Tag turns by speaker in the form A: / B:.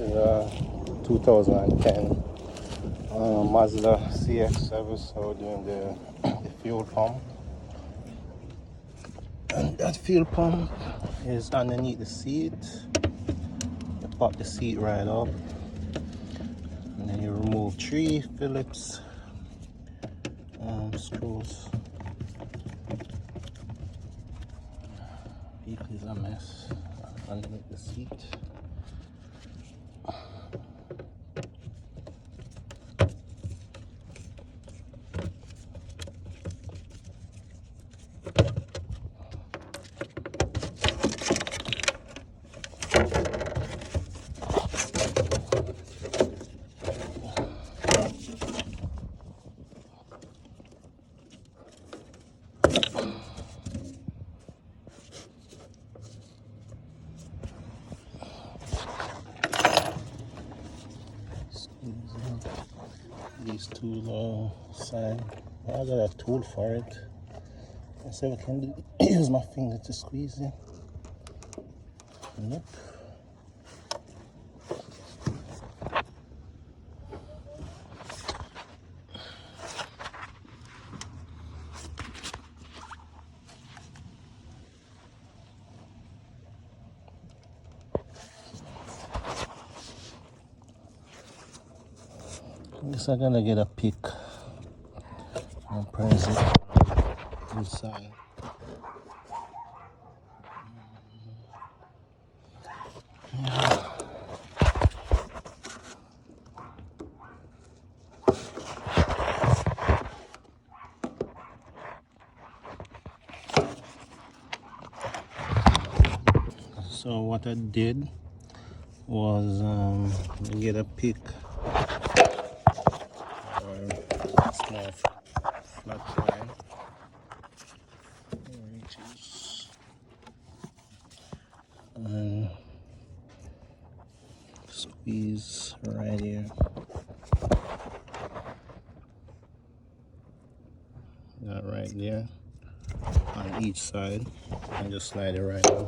A: is a 2010 Mazda cx7. So we're doing the fuel pump, and that fuel pump is underneath the seat. You pop the seat right up, and then you remove 3 Phillips screws. Vehicle is a mess underneath the seat. These tool side. I got a tool for it. I said I can use my finger to squeeze it. Nope. I guess I'm gonna get a pick and press it inside. So what I did was get a pick or a small flat line, and squeeze right here. That right there on each side, and just slide it right on.